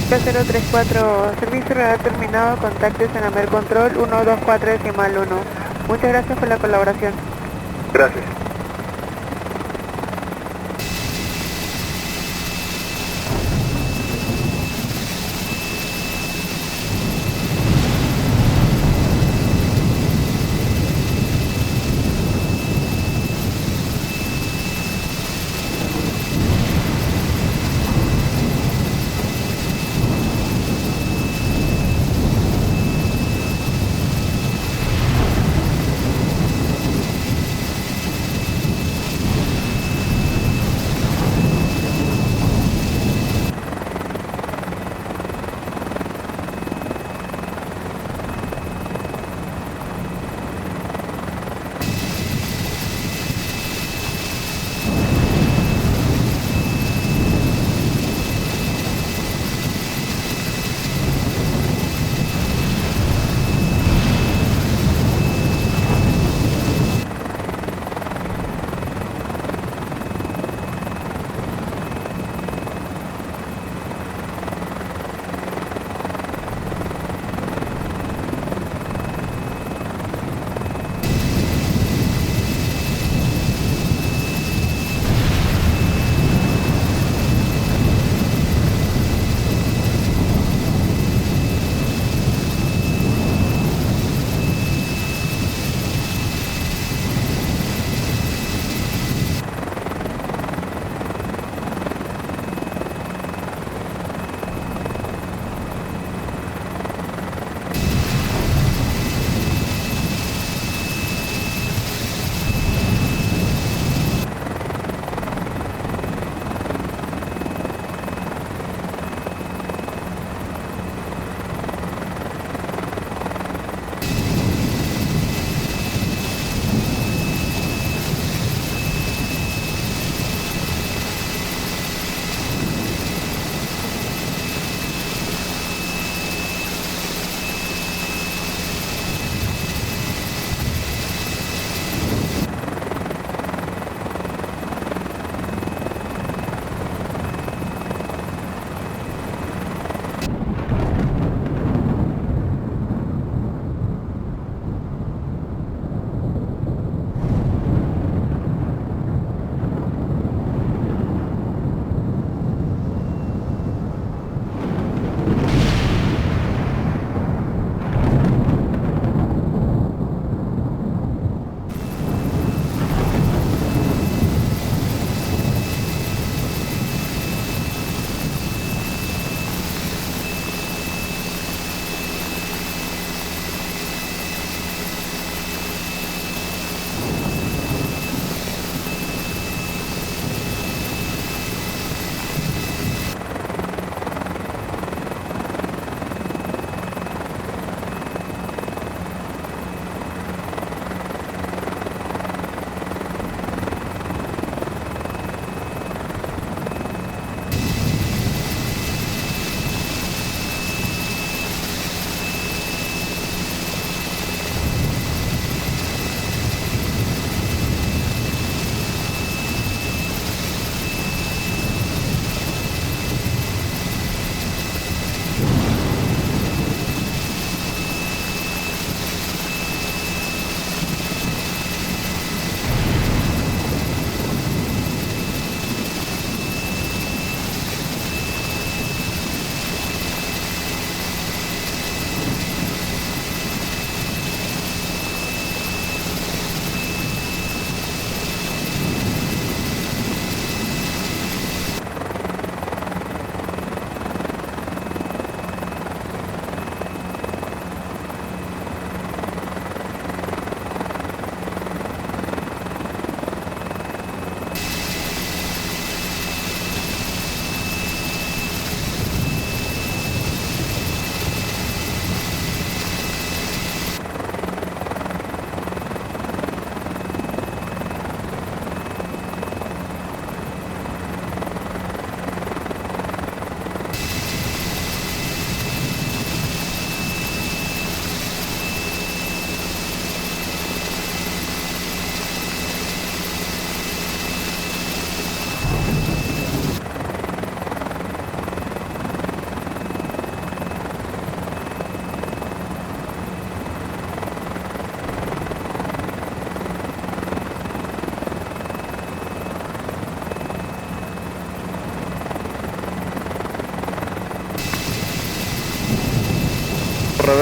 K034, servicio radar terminado, contactes en Amer Control 124.1. Muchas gracias por la colaboración. Gracias.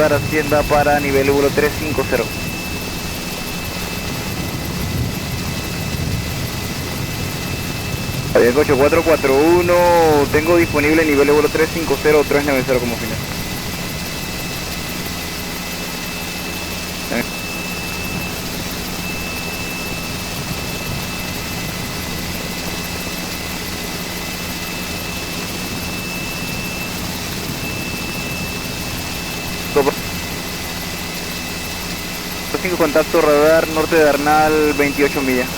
radar Hacienda para nivel vuelo 350. Avianca 8441, tengo disponible nivel de vuelo 350 o 390 como final. Topa. 5 contacto radar norte de Arnal 28 millas.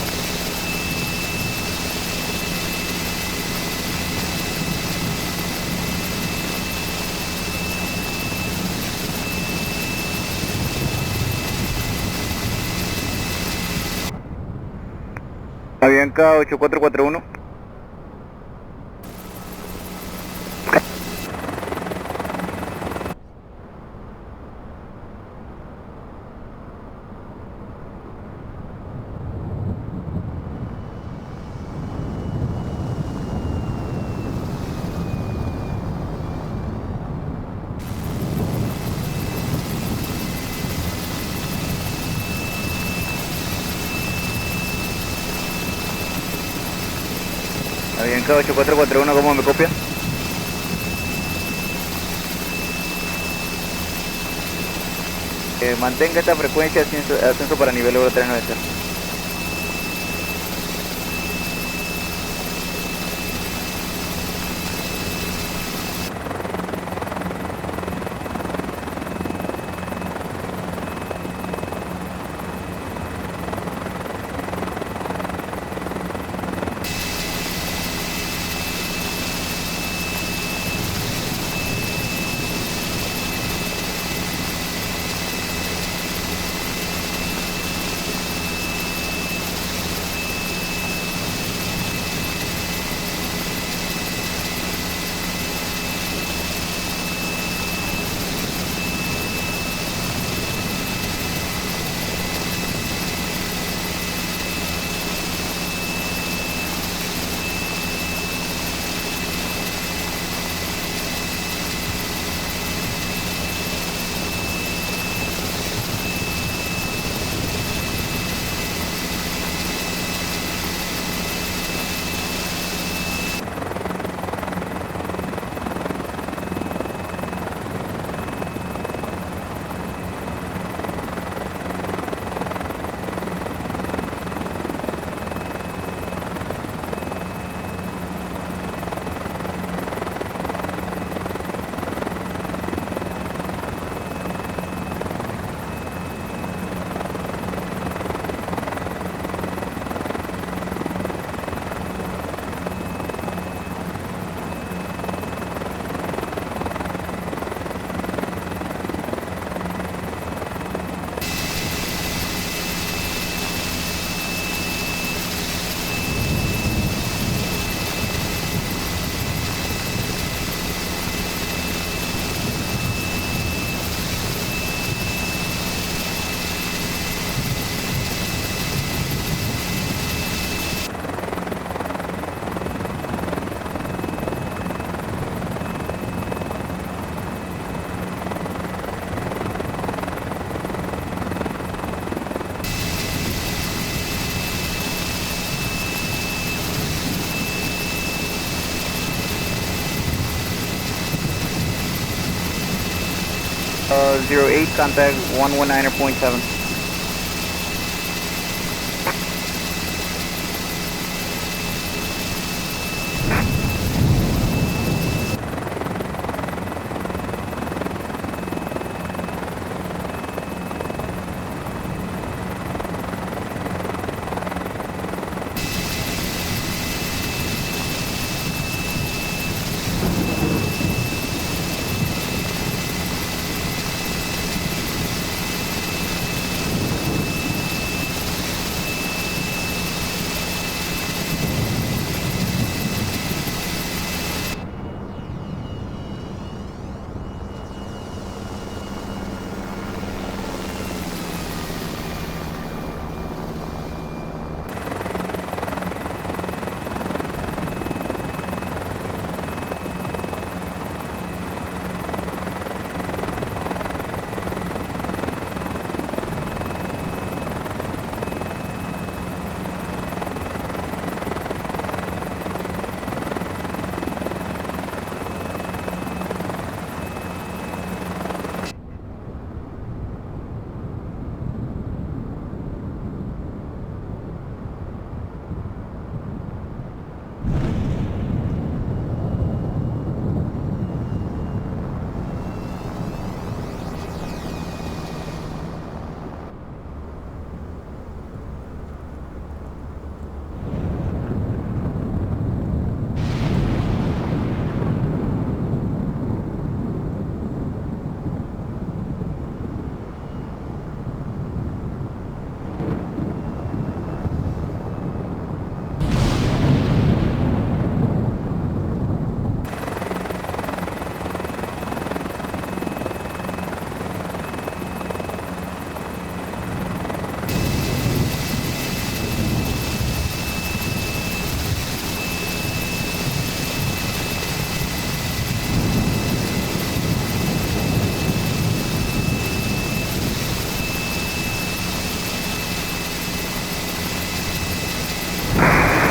Avianca 8441. Avianca 8441, ¿cómo me copia? Mantenga esta frecuencia, ascenso para nivel euro 390. uh, 08, contact 119.7.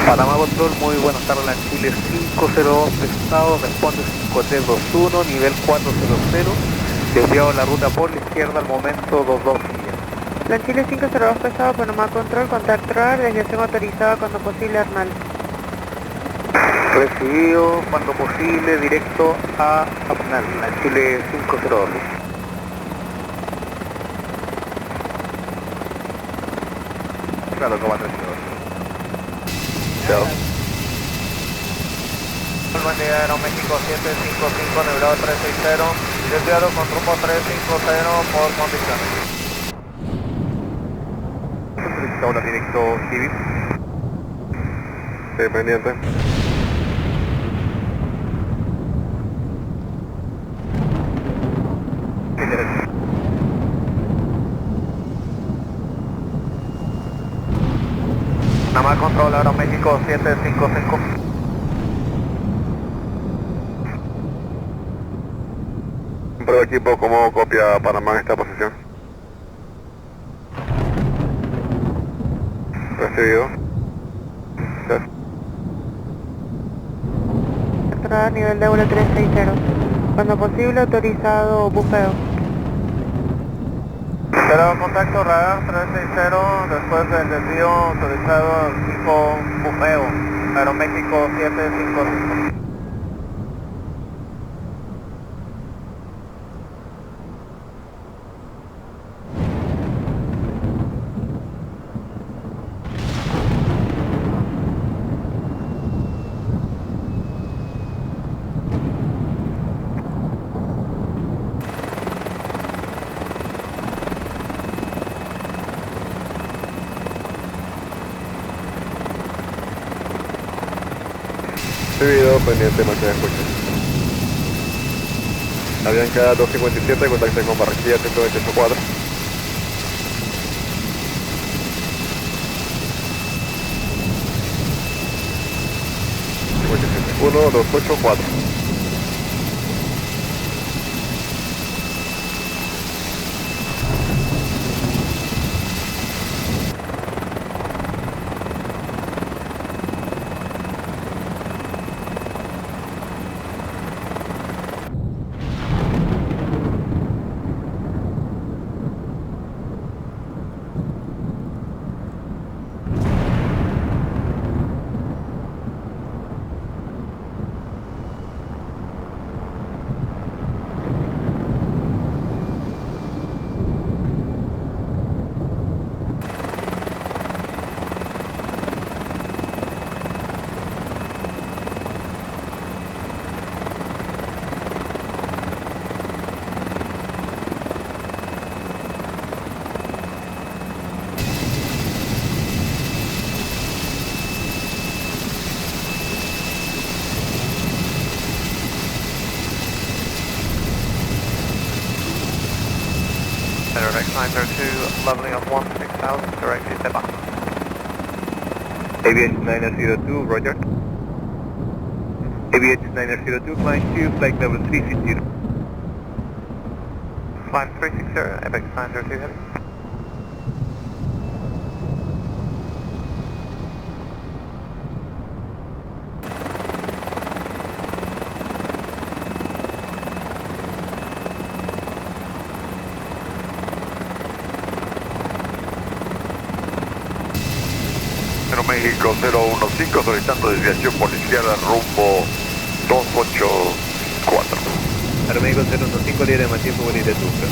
Panamá Control, muy buenas tardes, la Chile 502 pesado, responde 5321, nivel 400, desviado la ruta por la izquierda al momento 22 millas. La Chile 502 pesado, Panamá Control, contacto radar, desviación autorizada cuando posible, Arnal. Recibido, cuando posible, directo a Apnal, la Chile 502. Claro, comandante. Chao. Buen día, Aeroméxico 755, nivelado 360, desviado con rumbo 350 por condiciones. Solicitado la directo civil. Sí, pendiente. Nada más control Aeroméxico 755. Prueba equipo, ¿cómo copia Panamá en esta posición? Recibido. Gracias. Contacto radar, nivel de vuelo 360. Cuando posible, autorizado bufeo. Pero contacto radar 360, después del desvío autorizado tipo bufeo, Aeroméxico 755. Recibido, pendiente, marcha de escucha. Avianca 257, contacto con Barranquilla 128.4. 1284. Aeronex 902, leveling of 16,000, directed to Baja. AVH 902, roger. AVH 902, climb 2, flight level 360. Climb 360, Apex 902 heading. México 015 solicitando desviación policial al rumbo 284. Aeroméxico 015, libre de mal tiempo, libre de Tuca.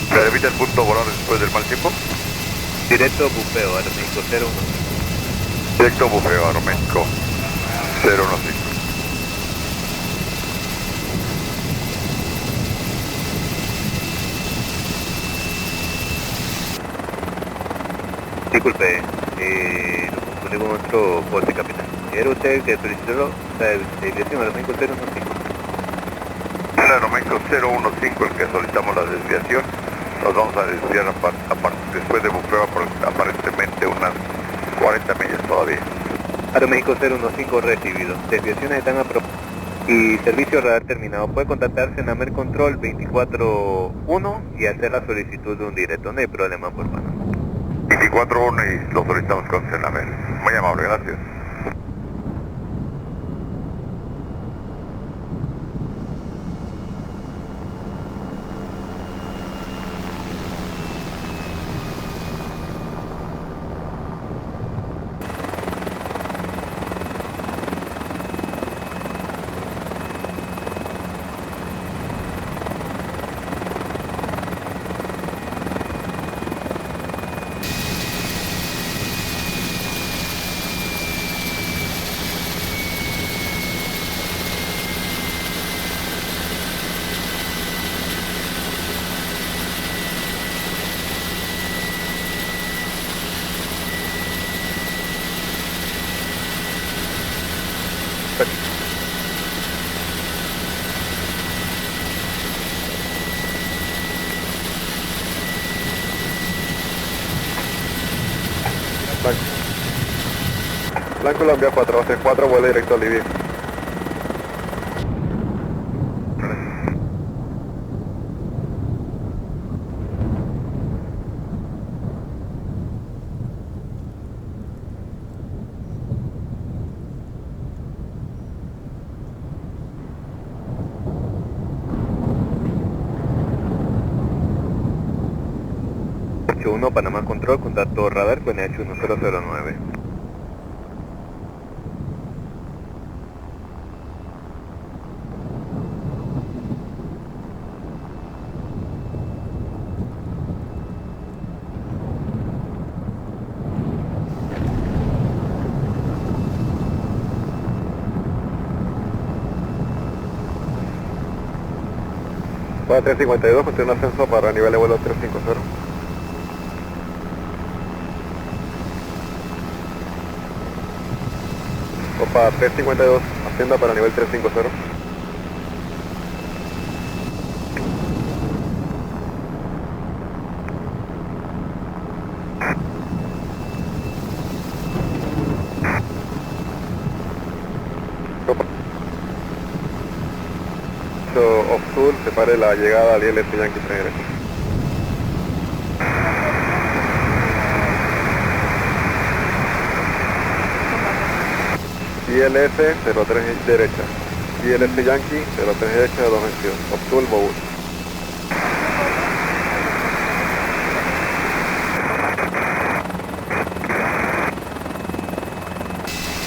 ¿Se evita el punto volar después del mal tiempo? Directo bufeo, Aeroméxico 015. Directo bufeo, Aeroméxico 015. Disculpe, lo confundí con otro corte, capitán. Era usted que solicitó la desviación Aeroméxico 015. El Aeroméxico 015 el que solicitamos la desviación. Nos vamos a desviar después de bufeo aparentemente unas 40 millas todavía. Aeroméxico 015 recibido. Desviaciones están aprobadas. Y servicio radar terminado. Puede contactarse en Amer Control 24-1 y hacer la solicitud de un directo. No hay problema, por favor. 24-1 y lo solicitamos con Senamer. Muy amable, gracias. Blanco Colombia 434, vuelo directo a Libia. Panamá Control, contacto radar con H1009. Para 352, continúa ascenso para nivel de vuelo 350. Opa 352, ascienda para nivel 350. Opa. Off Sur, separe la llegada al ILS Yankee 3 derecha. ILS 03 derecha, ILS Yankee 03 derecha 222, Optul Bowl.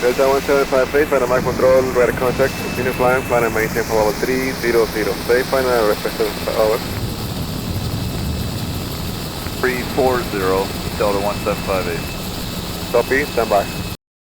Delta 1758, Panama Control, radar contact, continue flying, plan and maintain for level 300. Stay fine and respect to the hour. 340, Delta 1758. Copy, stand by.